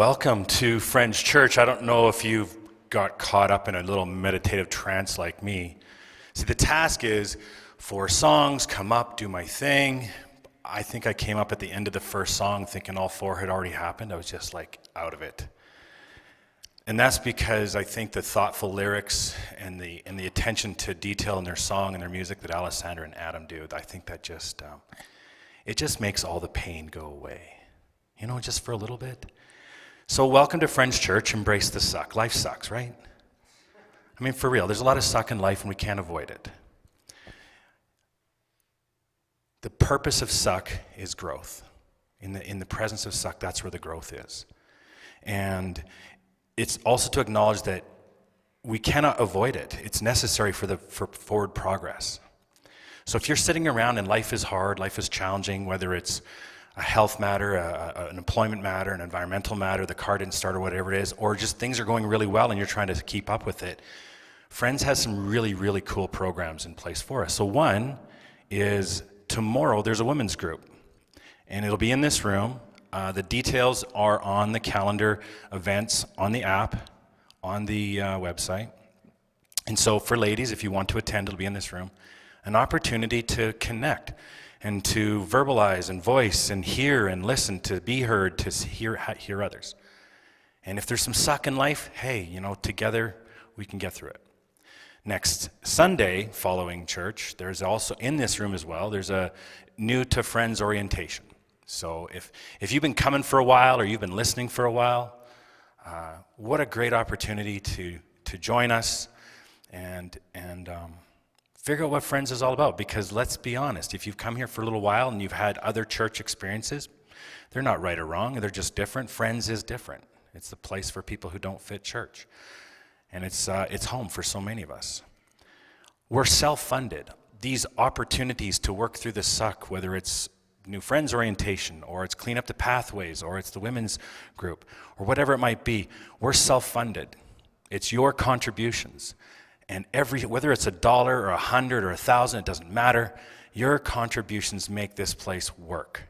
Welcome to Friends Church. I don't know if you've got caught up in a little meditative trance like me. See, the task is 4 songs, come up, do my thing. I think I came up at the end of the first song thinking all 4 had already happened. I was just like out of it. And that's because I think the thoughtful lyrics and the attention to detail in their song and their music that Alessandra and Adam do, I think that just, it just makes all the pain go away. You know, just for a little bit. So welcome to Friends Church, embrace the suck. Life sucks, right? I mean, for real, there's a lot of suck in life and we can't avoid it. The purpose of suck is growth. In the presence of suck, that's where the growth is. And it's also to acknowledge that we cannot avoid it. It's necessary for forward progress. So if you're sitting around and life is hard, life is challenging, whether it's a health matter, an employment matter, an environmental matter, the car didn't start or whatever it is, or just things are going really well and you're trying to keep up with it, Friends has some really, really cool programs in place for us. So one is tomorrow there's a women's group, and it'll be in this room. The details are on the calendar, events, on the app, on the website. And so for ladies, if you want to attend, it'll be in this room. An opportunity to connect and to verbalize and voice and hear and listen, to be heard, to hear others. And if there's some suck in life, hey, you know, together we can get through it. Next Sunday, following church, there's also, in this room as well, there's a new to Friends orientation. So if you've been coming for a while or you've been listening for a while, what a great opportunity to join us and figure out what Friends is all about, because let's be honest, if you've come here for a little while and you've had other church experiences, they're not right or wrong, they're just different. Friends is different. It's the place for people who don't fit church. And it's home for so many of us. We're self-funded. These opportunities to work through the suck, whether it's New Friends orientation, or it's clean up the pathways, or it's the women's group, or whatever it might be, we're self-funded. It's your contributions. And whether it's $1 or 100 or 1,000, it doesn't matter. Your contributions make this place work.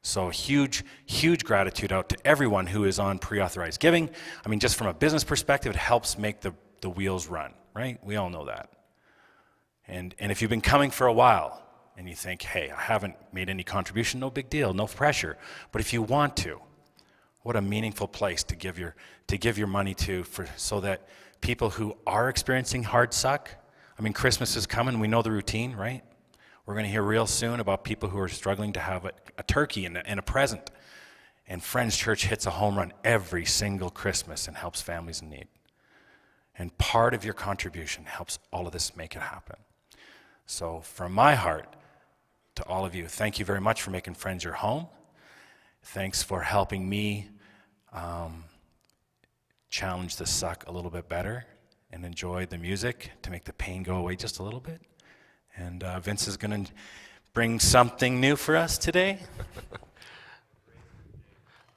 So huge, huge gratitude out to everyone who is on pre-authorized giving. I mean, just from a business perspective, it helps make the wheels run, right? We all know that. And if you've been coming for a while and you think, hey, I haven't made any contribution, no big deal, no pressure. But if you want to, what a meaningful place to give your money to, so that people who are experiencing hard suck, I mean, Christmas is coming, we know the routine, right? We're going to hear real soon about people who are struggling to have a turkey and a present. And Friends Church hits a home run every single Christmas and helps families in need. And part of your contribution helps all of this make it happen. So from my heart to all of you, thank you very much for making Friends your home. Thanks for helping me challenge the suck a little bit better and enjoy the music to make the pain go away just a little bit. And Vince is going to bring something new for us today.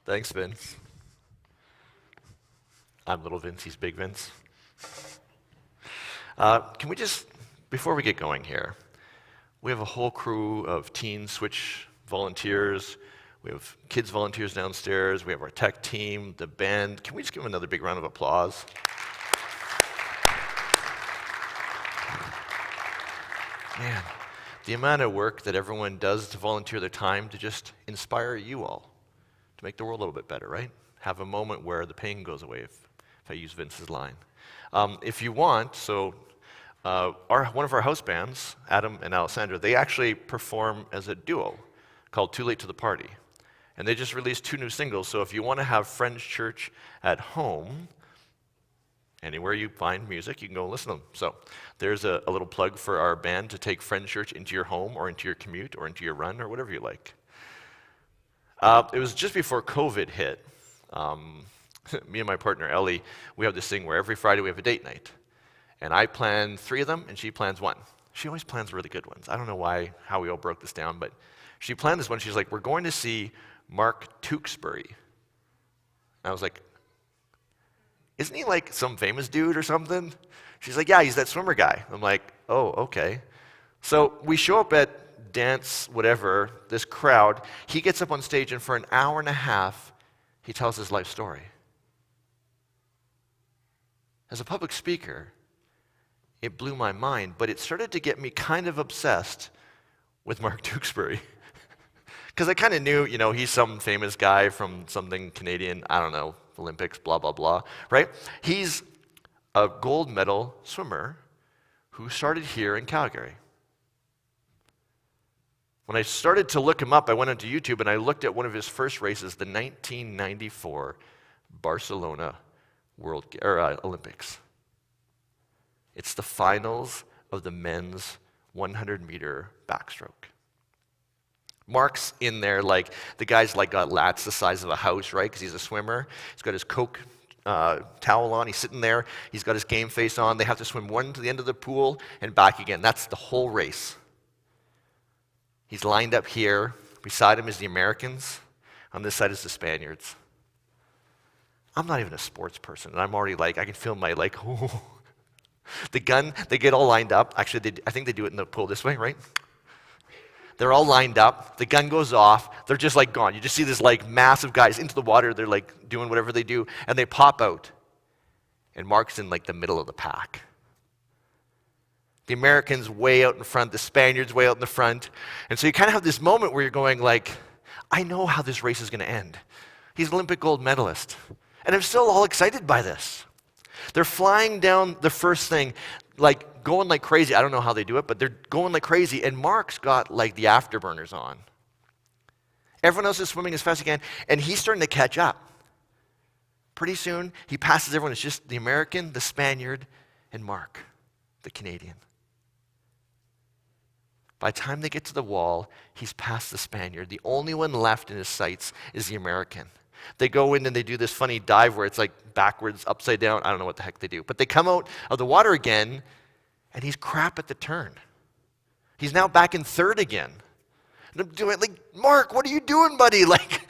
Thanks, Vince. I'm little Vince, he's big Vince. Can we just, before we get going here, we have a whole crew of teen switch volunteers. We have kids volunteers downstairs. We have our tech team, the band. Can we just give them another big round of applause? Man, the amount of work that everyone does to volunteer their time to just inspire you all to make the world a little bit better, right? Have a moment where the pain goes away, if I use Vince's line. If you want, one of our house bands, Adam and Alessandra, they actually perform as a duo called Too Late to the Party. And they just released 2 new singles, so if you want to have Friends Church at home, anywhere you find music, you can go and listen to them. So there's a little plug for our band to take Friends Church into your home or into your commute or into your run or whatever you like. It was just before COVID hit. Me and my partner, Ellie, we have this thing where every Friday we have a date night. And I plan 3 of them, and she plans 1. She always plans really good ones. I don't know how we all broke this down, but she planned this one. She's like, we're going to see Mark Tewksbury. And I was like, isn't he like some famous dude or something? She's like, yeah, he's that swimmer guy. I'm like, oh, okay. So we show up at dance, whatever, this crowd. He gets up on stage, and for an hour and a half, he tells his life story. as a public speaker, it blew my mind, but it started to get me kind of obsessed with Mark Tewksbury. Because I kind of knew, he's some famous guy from something Canadian, I don't know, Olympics, blah, blah, blah, right? He's a gold medal swimmer who started here in Calgary. When I started to look him up, I went onto YouTube and I looked at one of his first races, the 1994 Barcelona Olympics. It's the finals of the men's 100-meter backstroke. Mark's in there like, the guy's like got lats the size of a house, right? Because he's a swimmer. He's got his Coke towel on. He's sitting there. He's got his game face on. They have to swim one to the end of the pool and back again. That's the whole race. He's lined up here. Beside him is the Americans. On this side is the Spaniards. I'm not even a sports person, and I'm already like, I can feel my oh. The gun, they get all lined up. Actually, I think they do it in the pool this way, right? They're all lined up. The gun goes off. They're just like gone. You just see this like massive guys into the water. They're like doing whatever they do, and they pop out. And Mark's in like the middle of the pack. The Americans way out in front, the Spaniards way out in the front. And so you kind of have this moment where you're going like, I know how this race is going to end. He's an Olympic gold medalist. And I'm still all excited by this. They're flying down the first thing, like going like crazy. I don't know how they do it, but they're going like crazy. And Mark's got like the afterburners on. Everyone else is swimming as fast as he can, and he's starting to catch up. Pretty soon, he passes everyone. It's just the American, the Spaniard, and Mark, the Canadian. By the time they get to the wall, he's past the Spaniard. The only one left in his sights is the American. They go in and they do this funny dive where it's like backwards, upside down. I don't know what the heck they do. But they come out of the water again, and he's crap at the turn. He's now back in third again. And I'm doing like, Mark, what are you doing, buddy? Like,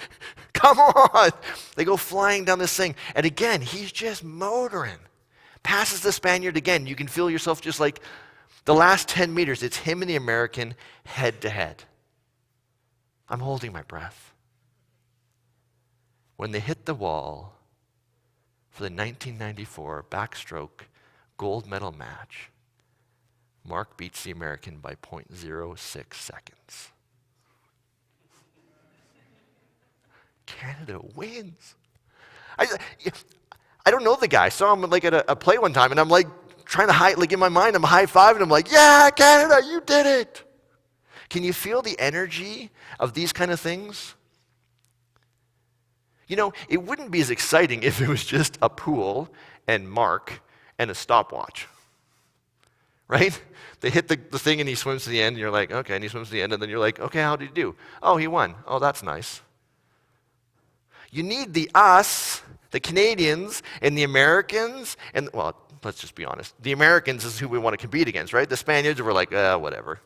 come on. They go flying down this thing. And again, he's just motoring. Passes the Spaniard again. You can feel yourself just like the last 10 meters. It's him and the American head to head. I'm holding my breath. When they hit the wall for the 1994 backstroke gold medal match, Mark beats the American by 0.06 seconds. Canada wins. I don't know the guy. I saw him like at a play one time, and I'm like trying to like in my mind, I'm high-fiving him like, yeah, Canada, you did it. Can you feel the energy of these kind of things? It wouldn't be as exciting if it was just a pool and Mark and a stopwatch, right? They hit the thing and he swims to the end, and you're like, okay, and he swims to the end, and then you're like, okay, how did he do? Oh, he won. Oh, that's nice. You need the us, the Canadians, and the Americans, and, well, let's just be honest. The Americans is who we want to compete against, right? The Spaniards, we're like, whatever.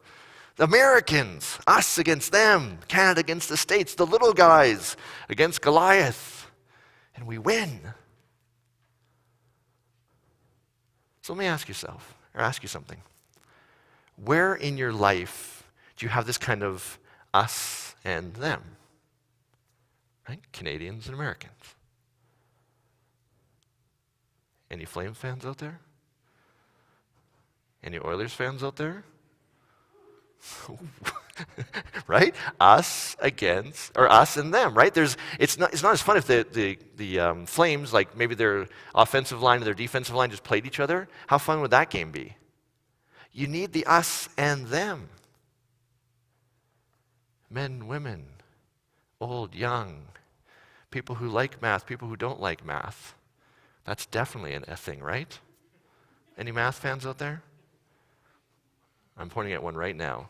The Americans, us against them, Canada against the States, the little guys against Goliath, and we win. So let me ask you something. Where in your life do you have this kind of us and them? Right? Canadians and Americans. Any Flames fans out there? Any Oilers fans out there? Right? Us against, or us and them, right? It's not as fun if the Flames, like maybe their offensive line and their defensive line just played each other. How fun would that game be? You need the us and them. Men, women, old, young, people who like math, people who don't like math. That's definitely a thing, right? Any math fans out there? I'm pointing at one right now.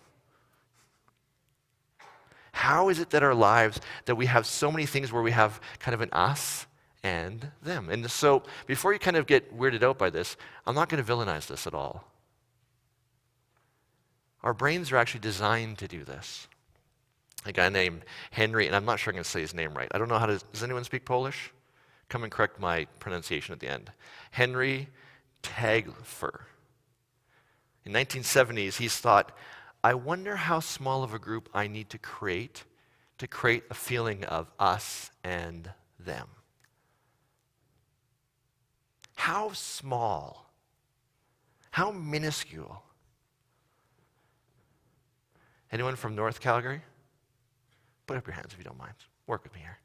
How is it that our lives, that we have so many things where we have kind of an us and them? And so before you kind of get weirded out by this, I'm not going to villainize this at all. Our brains are actually designed to do this. A guy named Henry, and I'm not sure I'm going to say his name right. I don't know does anyone speak Polish? Come and correct my pronunciation at the end. Henry Taillefer. In 1970s, he's thought, I wonder how small of a group I need to create a feeling of us and them. how small, how minuscule. Anyone from North Calgary? Put up your hands if you don't mind. Work with me here.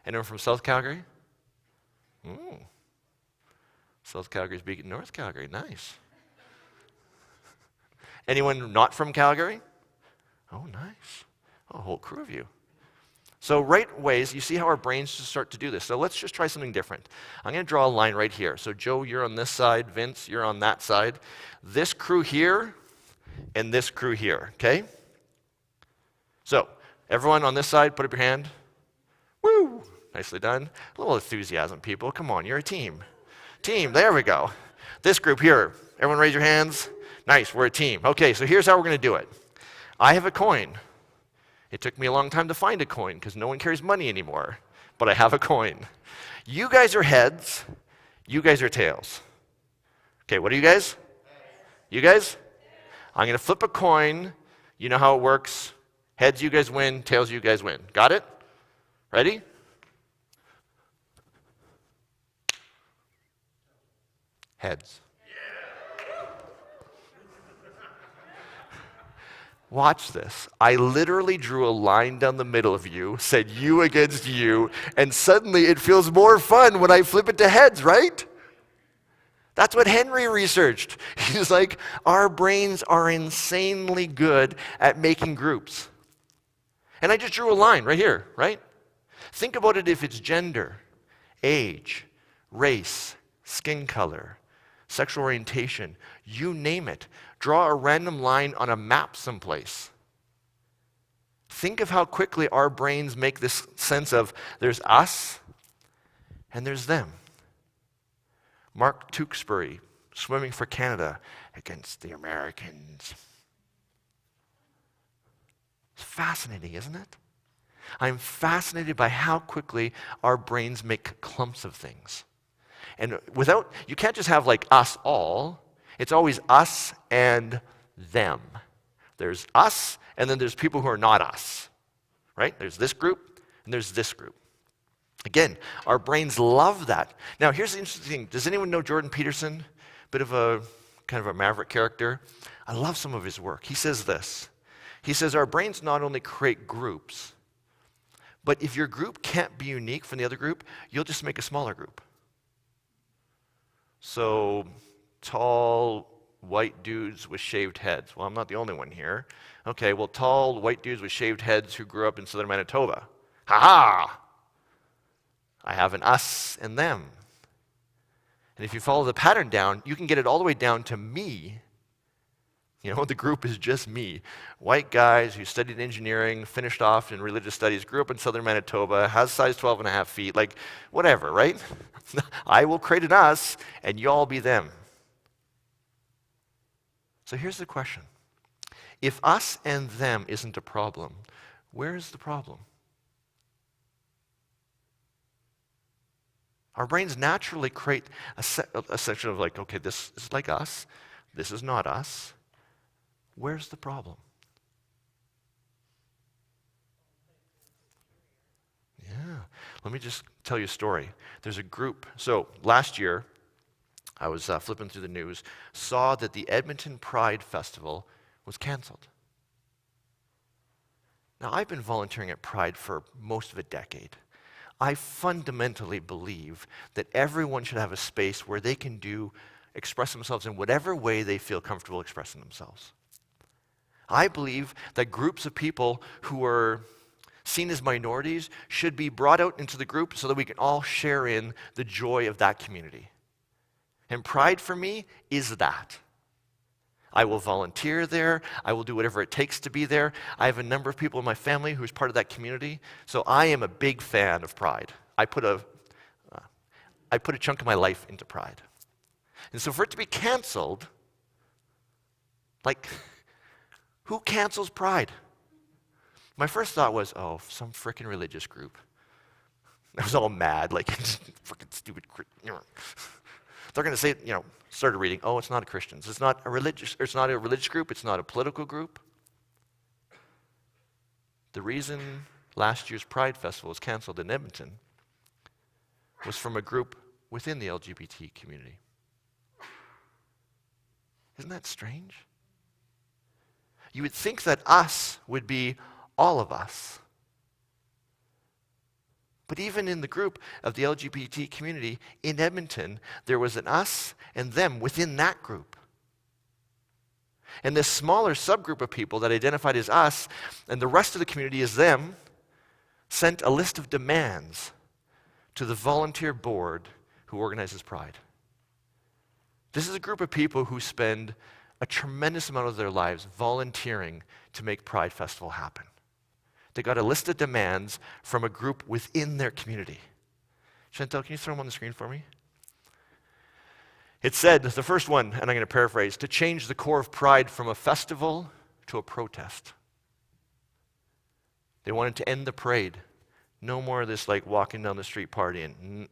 Anyone from South Calgary? South Calgary's beating North Calgary. Nice. Anyone not from Calgary? Oh, nice. Oh, a whole crew of you. So right ways, you see how our brains just start to do this. So let's just try something different. I'm going to draw a line right here. So Joe, you're on this side. Vince, you're on that side. This crew here and this crew here, okay? So everyone on this side, put up your hand. Woo! Nicely done. A little enthusiasm, people. Come on, you're a team. Team, there we go. This group here, everyone raise your hands. Nice, we're a team. Okay, so here's how we're going to do it. I have a coin. It took me a long time to find a coin because no one carries money anymore, but I have a coin. You guys are heads. You guys are tails. Okay, what are you guys? You guys? I'm going to flip a coin. You know how it works. Heads, you guys win. Tails, you guys win. Got it? Ready? Heads. Watch this. I literally drew a line down the middle of you, said you against you, and suddenly it feels more fun when I flip it to heads, right? That's what Henry researched. He's like, our brains are insanely good at making groups. And I just drew a line right here, right? Think about it if it's gender, age, race, skin color, sexual orientation, you name it. Draw a random line on a map someplace. Think of how quickly our brains make this sense of there's us and there's them. Mark Tewksbury, swimming for Canada against the Americans. It's fascinating, isn't it? I'm fascinated by how quickly our brains make clumps of things. And you can't just have like us all. It's always us and them. There's us, and then there's people who are not us, right? There's this group, and there's this group. Again, our brains love that. Now, here's the interesting thing. Does anyone know Jordan Peterson? Bit of a kind of a maverick character. I love some of his work. He says this. He says our brains not only create groups, but if your group can't be unique from the other group, you'll just make a smaller group. So, tall white dudes with shaved heads. Well, I'm not the only one here. Okay, well, tall white dudes with shaved heads who grew up in southern Manitoba. Ha-ha! I have an us and them. And if you follow the pattern down, you can get it all the way down to me. You know, the group is just me. White guys who studied engineering, finished off in religious studies, grew up in southern Manitoba, has size 12 and a half feet, like whatever, right? I will create an us and you all be them. So here's the question. If us and them isn't a problem, where is the problem? Our brains naturally create a section of like, okay, this is like us, this is not us. Where's the problem? Yeah, let me just tell you a story. There's a group. So last year, I was flipping through the news, saw that the Edmonton Pride Festival was canceled. Now, I've been volunteering at Pride for most of a decade. I fundamentally believe that everyone should have a space where they can express themselves in whatever way they feel comfortable expressing themselves. I believe that groups of people who are seen as minorities should be brought out into the group so that we can all share in the joy of that community. And Pride for me is that. I will volunteer there. I will do whatever it takes to be there. I have a number of people in my family who's part of that community. So I am a big fan of Pride. I put a chunk of my life into Pride. And so for it to be canceled, like, who cancels Pride? My first thought was, oh, some frickin' religious group. I was all mad, like, frickin' stupid. They're going to say, started reading, oh, it's not a Christians. It's not a religious group. It's not a political group. The reason last year's Pride Festival was canceled in Edmonton was from a group within the LGBT community. Isn't that strange? You would think that us would be all of us. But even in the group of the LGBT community in Edmonton, there was an us and them within that group. And this smaller subgroup of people that identified as us and the rest of the community as them sent a list of demands to the volunteer board who organizes Pride. This is a group of people who spend a tremendous amount of their lives volunteering to make Pride Festival happen. They got a list of demands from a group within their community. Chantel, can you throw them on the screen for me? It said, the first one, and I'm going to paraphrase, to change the core of Pride from a festival to a protest. They wanted to end the parade. No more of this like walking down the street partying.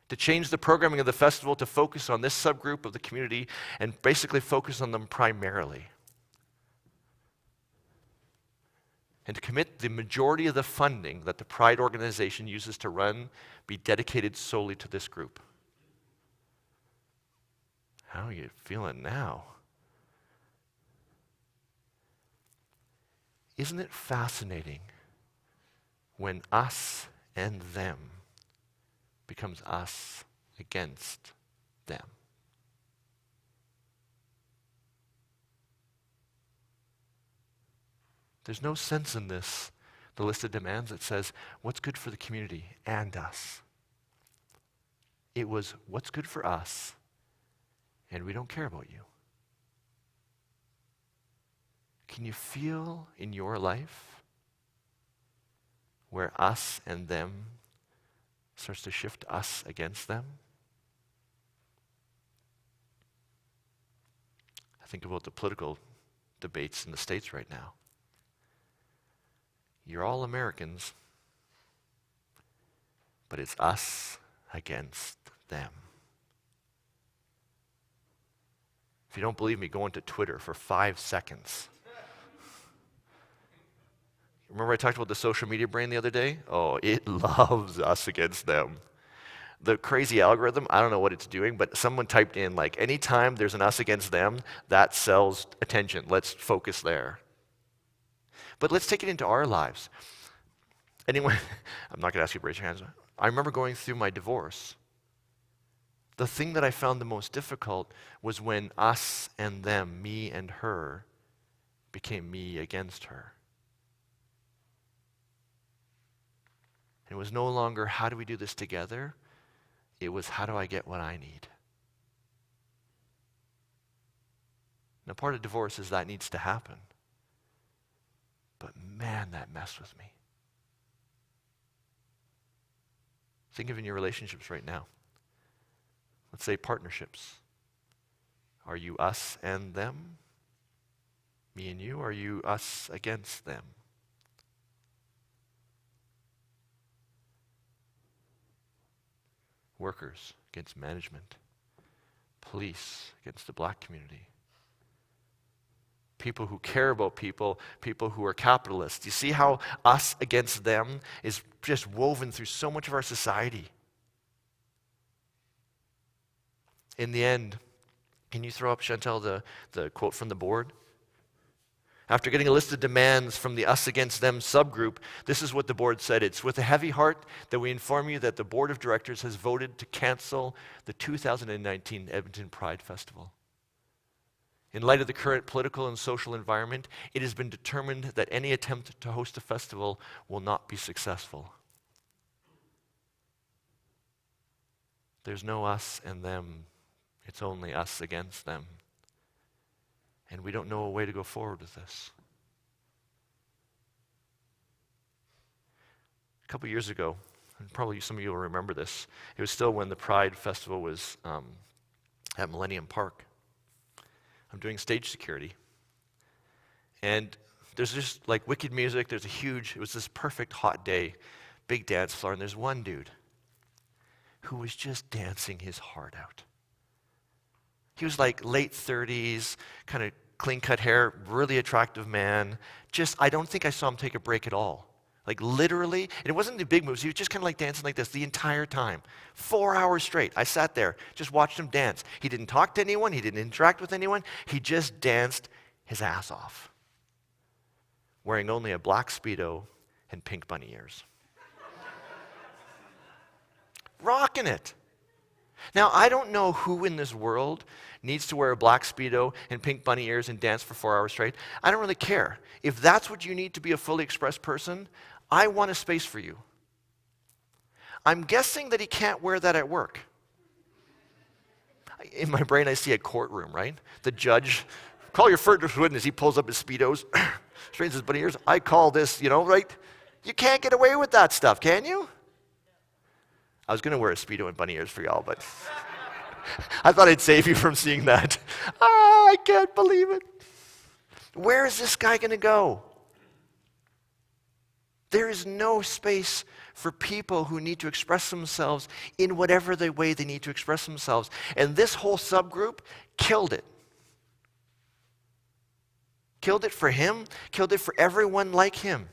To change the programming of the festival to focus on this subgroup of the community and basically focus on them primarily. And to commit the majority of the funding that the Pride organization uses to run be dedicated solely to this group. How are you feeling now? Isn't it fascinating when us and them becomes us against them? There's no sense in this, the list of demands that says what's good for the community and us. It was what's good for us, and we don't care about you. Can you feel in your life where us and them starts to shift us against them? I think about the political debates in the States right now. You're all Americans, but it's us against them. If you don't believe me, go into Twitter for 5 seconds. Remember I talked about the social media brain the other day? Oh, it loves us against them. The crazy algorithm, I don't know what it's doing, but someone typed in like, anytime there's an us against them, that sells attention. Let's focus there. But let's take it into our lives. Anyone, I'm not going to ask you to raise your hands. I remember going through my divorce. The thing that I found the most difficult was when us and them, me and her, became me against her. It was no longer, how do we do this together? It was, how do I get what I need? Now, part of divorce is that needs to happen. But man, that messed with me. Think of in your relationships right now. Let's say partnerships. Are you us and them? Me and you? Are you us against them? Workers against management. Police against the black community. People who care about people, people who are capitalists. You see how us against them is just woven through so much of our society? In the end, can you throw up, Chantel, the quote from the board? After getting a list of demands from the us against them subgroup, this is what the board said. It's with a heavy heart that we inform you that the board of directors has voted to cancel the 2019 Edmonton Pride Festival. In light of the current political and social environment, it has been determined that any attempt to host a festival will not be successful. There's no us and them. It's only us against them. And we don't know a way to go forward with this. A couple years ago, and probably some of you will remember this, it was still when the Pride Festival was at Millennium Park. I'm doing stage security. And there's just like wicked music, it was this perfect hot day, big dance floor, and there's one dude who was just dancing his heart out. He was like late 30s, kind of clean-cut hair, really attractive man. I don't think I saw him take a break at all. Like literally, and it wasn't the big moves. He was just kind of like dancing like this the entire time. 4 hours straight. I sat there, just watched him dance. He didn't talk to anyone. He didn't interact with anyone. He just danced his ass off, wearing only a black Speedo and pink bunny ears. Rocking it. Now, I don't know who in this world needs to wear a black Speedo and pink bunny ears and dance for 4 hours straight. I don't really care. If that's what you need to be a fully expressed person, I want a space for you. I'm guessing that he can't wear that at work. In my brain, I see a courtroom, right? The judge, call your first witness. He pulls up his Speedos, straightens his bunny ears. I call this, right? You can't get away with that stuff, can you? I was going to wear a Speedo and bunny ears for y'all, but I thought I'd save you from seeing that. I can't believe it. Where is this guy going to go? There is no space for people who need to express themselves in whatever the way they need to express themselves. And this whole subgroup killed it. Killed it for him, killed it for everyone like him.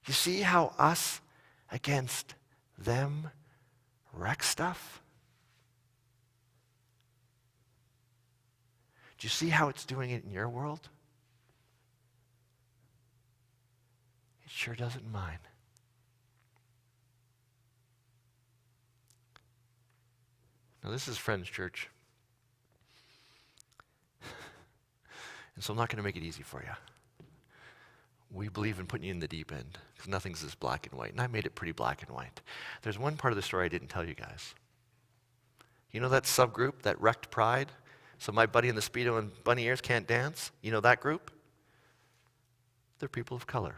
You see how us against them wreck stuff? Do you see how it's doing it in your world? It sure does in mine. Now this is Friends Church. And so I'm not going to make it easy for you. We believe in putting you in the deep end, because nothing's this black and white. And I made it pretty black and white. There's one part of the story I didn't tell you guys. You know that subgroup, that wrecked pride? So my buddy in the Speedo and bunny ears can't dance? You know that group? They're people of color.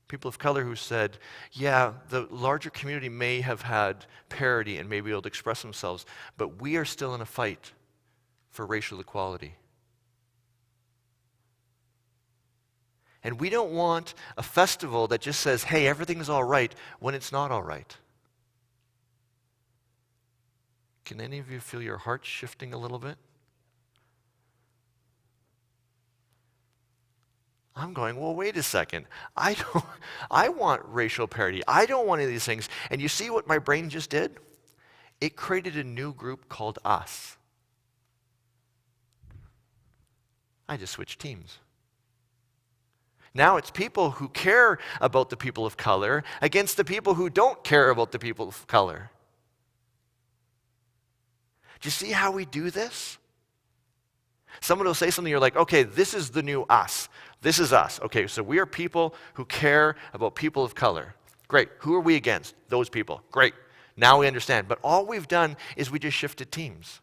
People of color who said, yeah, the larger community may have had parity and may be able to express themselves, but we are still in a fight for racial equality. And we don't want a festival that just says, hey, everything's all right, when it's not all right. Can any of you feel your heart shifting a little bit? I'm going, well, wait a second. I want racial parity. I don't want any of these things. And you see what my brain just did? It created a new group called us. I just switched teams. Now it's people who care about the people of color against the people who don't care about the people of color. Do you see how we do this? Someone will say something, you're like, okay, this is the new us. This is us. Okay, so we are people who care about people of color. Great. Who are we against? Those people. Great. Now we understand. But all we've done is we just shifted teams.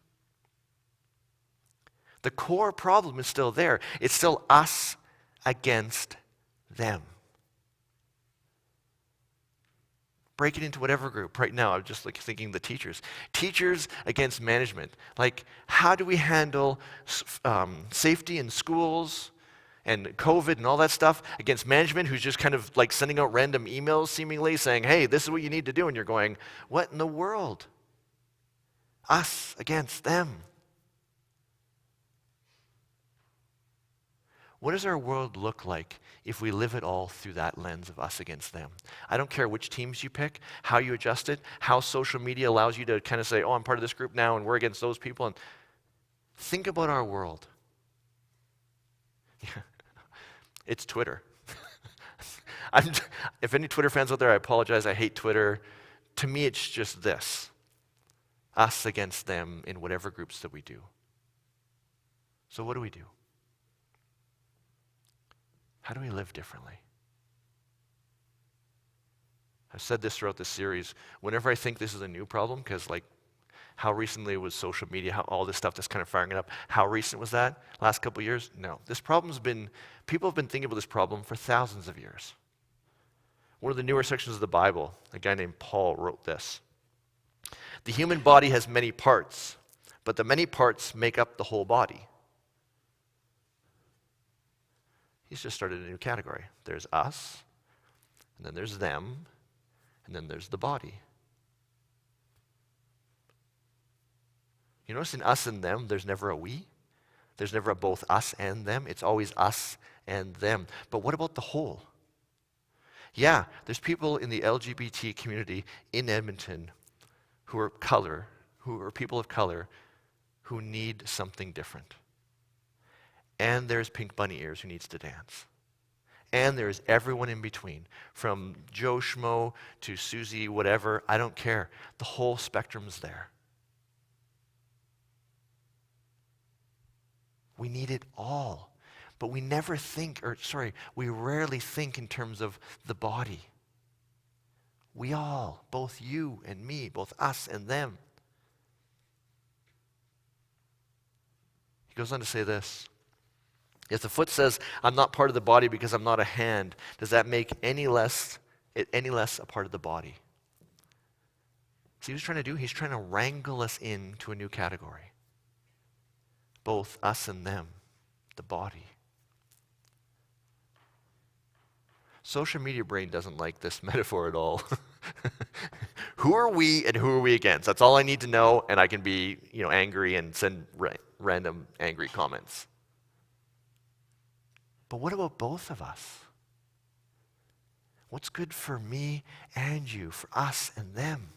The core problem is still there. It's still us against them. Break it into whatever group. Right now, I'm just thinking the teachers. Teachers against management. Like, how do we handle safety in schools and COVID and all that stuff against management who's just kind of like sending out random emails seemingly saying, hey, this is what you need to do. And you're going, what in the world? Us against them. What does our world look like if we live it all through that lens of us against them? I don't care which teams you pick, how you adjust it, how social media allows you to kind of say, oh, I'm part of this group now and we're against those people. And think about our world. It's Twitter. If any Twitter fans out there, I apologize, I hate Twitter. To me, it's just this. Us against them in whatever groups that we do. So what do we do? How do we live differently? I've said this throughout this series. Whenever I think this is a new problem, because like how recently was social media, how all this stuff that's kind of firing it up, how recent was that? Last couple of years? No. This problem's been, people have been thinking about this problem for thousands of years. One of the newer sections of the Bible, a guy named Paul wrote this. The human body has many parts, but the many parts make up the whole body. He's just started a new category. There's us, and then there's them, and then there's the body. You notice in us and them, there's never a we. There's never a both us and them. It's always us and them. But what about the whole? Yeah, there's people in the LGBT community in Edmonton who are people of color, who need something different. And there's Pink Bunny Ears who needs to dance. And there's everyone in between, from Joe Schmo to Susie, whatever, I don't care. The whole spectrum's there. We need it all. But we rarely think in terms of the body. We all, both you and me, both us and them. He goes on to say this. If the foot says, I'm not part of the body because I'm not a hand, does that make it any less a part of the body? See what he's trying to do? He's trying to wrangle us into a new category. Both us and them, the body. Social media brain doesn't like this metaphor at all. Who are we and who are we against? That's all I need to know, and I can be, angry and send random angry comments. But what about both of us? What's good for me and you, for us and them?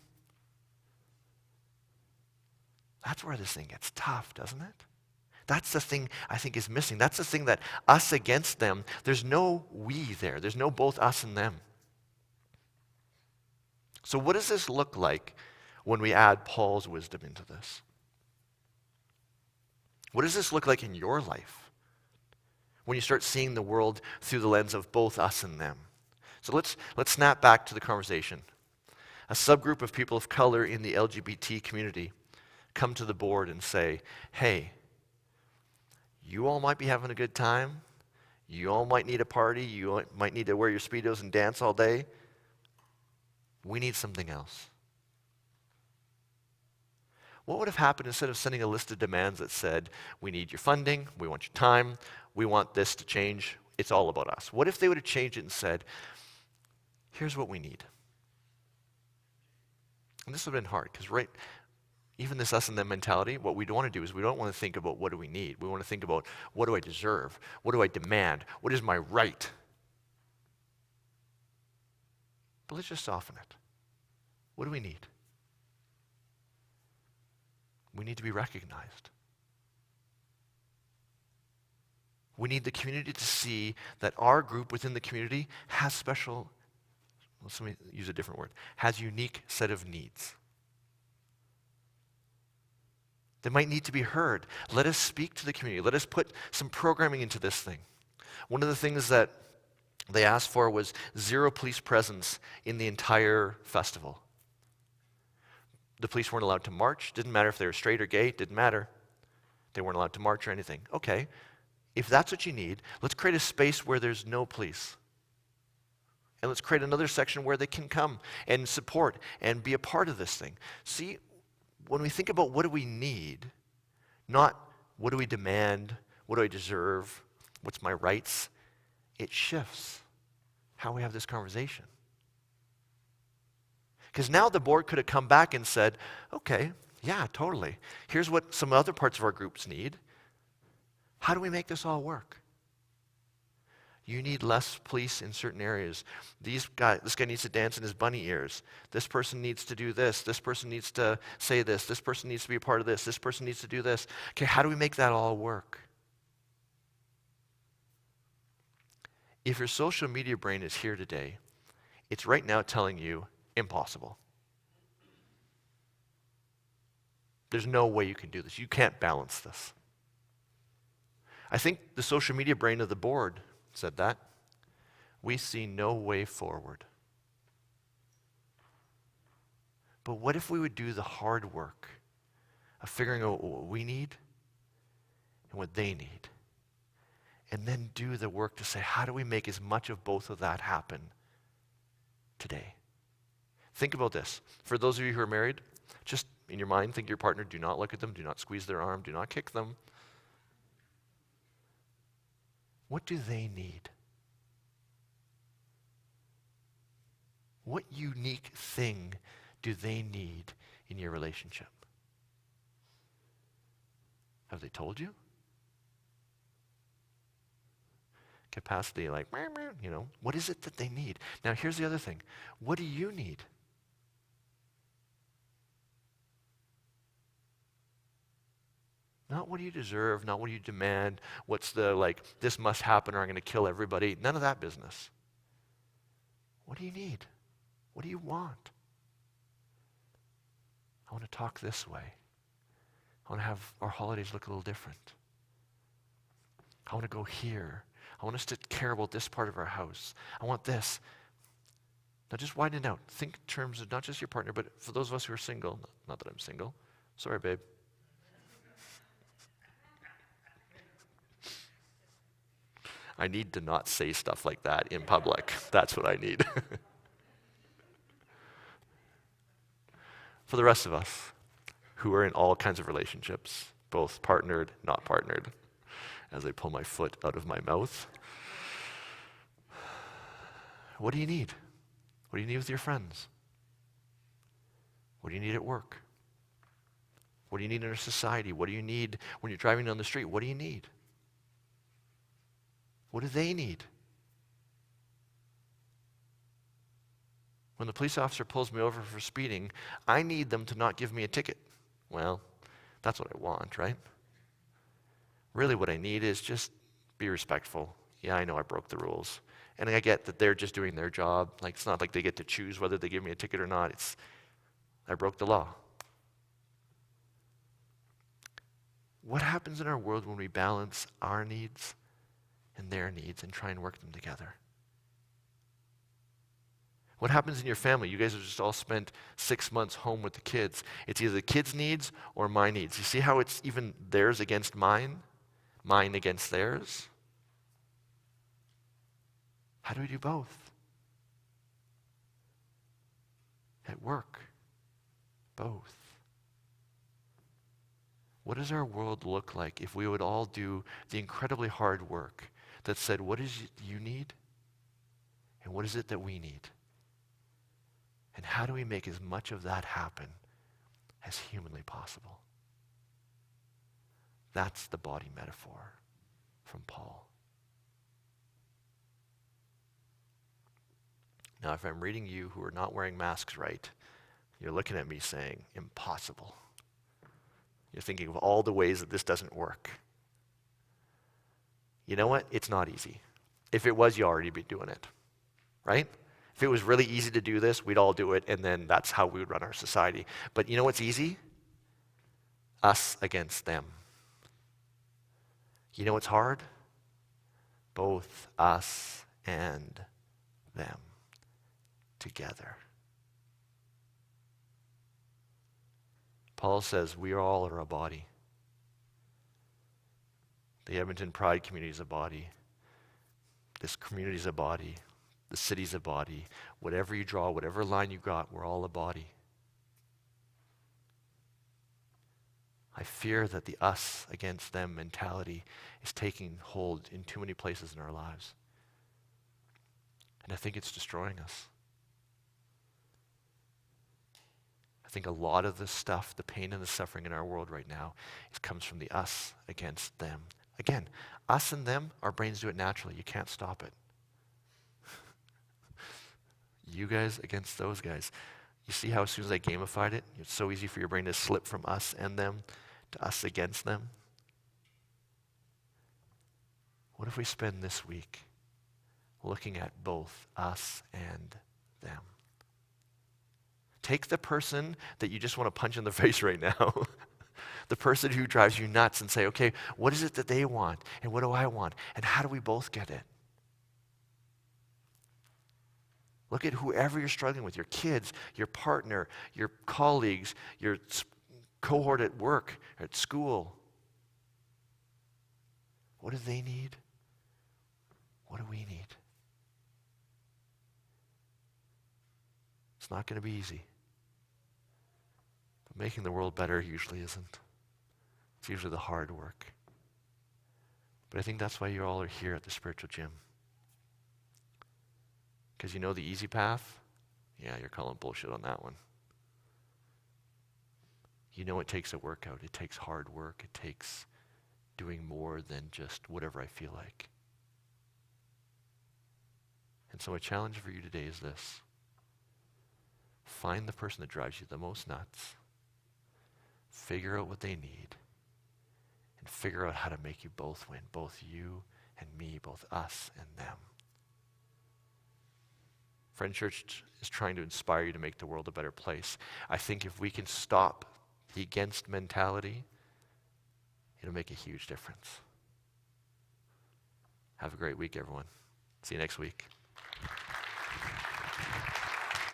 That's where this thing gets tough, doesn't it? That's the thing I think is missing. That's the thing that us against them, there's no we there. There's no both us and them. So what does this look like when we add Paul's wisdom into this? What does this look like in your life when you start seeing the world through the lens of both us and them? So let's snap back to the conversation. A subgroup of people of color in the LGBT community come to the board and say, hey, you all might be having a good time. You all might need a party. You might need to wear your Speedos and dance all day. We need something else. What would have happened instead of sending a list of demands that said, we need your funding, we want your time, we want this to change, it's all about us? What if they would have changed it and said, here's what we need? And this would have been hard, because even this us and them mentality, what we don't want to do is we don't want to think about what do we need. We want to think about what do I deserve? What do I demand? What is my right? But let's just soften it. What do we need? We need to be recognized. We need the community to see that our group within the community has let me use a different word, has a unique set of needs. They might need to be heard. Let us speak to the community. Let us put some programming into this thing. One of the things that they asked for was 0 police presence in the entire festival. The police weren't allowed to march. Didn't matter if they were straight or gay. Didn't matter. They weren't allowed to march or anything. Okay, if that's what you need, let's create a space where there's no police. And let's create another section where they can come and support and be a part of this thing. See, when we think about what do we need, not what do we demand, what do I deserve, what's my rights, it shifts how we have this conversation. Because now the board could have come back and said, okay, yeah, totally. Here's what some other parts of our groups need. How do we make this all work? You need less police in certain areas. This guy needs to dance in his bunny ears. This person needs to do this. This person needs to say this. This person needs to be a part of this. This person needs to do this. Okay, how do we make that all work? If your social media brain is here today, it's right now telling you, impossible. There's no way you can do this. You can't balance this. I think the social media brain of the board said that. We see no way forward. But what if we would do the hard work of figuring out what we need and what they need, and then do the work to say, how do we make as much of both of that happen today? Think about this. For those of you who are married, just in your mind, think your partner, do not look at them, do not squeeze their arm, do not kick them. What do they need? What unique thing do they need in your relationship? Have they told you? Capacity, like, what is it that they need? Now, here's the other thing. What do you need? Not what do you deserve, not what do you demand, what's the, this must happen or I'm going to kill everybody. None of that business. What do you need? What do you want? I want to talk this way. I want to have our holidays look a little different. I want to go here. I want us to care about this part of our house. I want this. Now just widen it out. Think in terms of not just your partner, but for those of us who are single, not that I'm single. Sorry, babe. I need to not say stuff like that in public. That's what I need. For the rest of us who are in all kinds of relationships, both partnered, not partnered, as I pull my foot out of my mouth, what do you need? What do you need with your friends? What do you need at work? What do you need in our society? What do you need when you're driving down the street? What do you need? What do they need? When the police officer pulls me over for speeding, I need them to not give me a ticket. Well, that's what I want, right? Really what I need is just be respectful. Yeah, I know I broke the rules. And I get that they're just doing their job. It's not like they get to choose whether they give me a ticket or not. It's, I broke the law. What happens in our world when we balance our needs and their needs and try and work them together? What happens in your family? You guys have just all spent 6 months home with the kids. It's either the kids' needs or my needs. You see how it's even theirs against mine against theirs? How do we do both? At work, both. What does our world look like if we would all do the incredibly hard work that said, what is it you need? And what is it that we need? And how do we make as much of that happen as humanly possible? That's the body metaphor from Paul. Now, if I'm reading you who are not wearing masks right, you're looking at me saying, impossible. You're thinking of all the ways that this doesn't work. You know what? It's not easy. If it was, you already be doing it, right? If it was really easy to do this, we'd all do it, and then that's how we would run our society. But you know what's easy? Us against them. You know what's hard? Both us and them together. Paul says we all are a body. The Edmonton Pride community is a body. This community is a body. The city's a body. Whatever you draw, whatever line you got, we're all a body. I fear that the us against them mentality is taking hold in too many places in our lives. And I think it's destroying us. I think a lot of the stuff, the pain and the suffering in our world right now, comes from the us against them. Again, us and them, our brains do it naturally. You can't stop it. You guys against those guys. You see how as soon as I gamified it, it's so easy for your brain to slip from us and them to us against them? What if we spend this week looking at both us and them? Take the person that you just want to punch in the face right now, the person who drives you nuts, and say, okay, what is it that they want? And what do I want? And how do we both get it? Look at whoever you're struggling with, your kids, your partner, your colleagues, your cohort at work, at school. What do they need? What do we need? It's not going to be easy. But making the world better usually isn't. It's usually the hard work. But I think that's why you all are here at the spiritual gym. Because you know the easy path? Yeah, you're calling bullshit on that one. You know it takes a workout. It takes hard work. It takes doing more than just whatever I feel like. And so my challenge for you today is this. Find the person that drives you the most nuts. Figure out what they need. And figure out how to make you both win. Both you and me, both us and them. Friend Church is trying to inspire you to make the world a better place. I think if we can stop the against mentality, it'll make a huge difference. Have a great week, everyone. See you next week.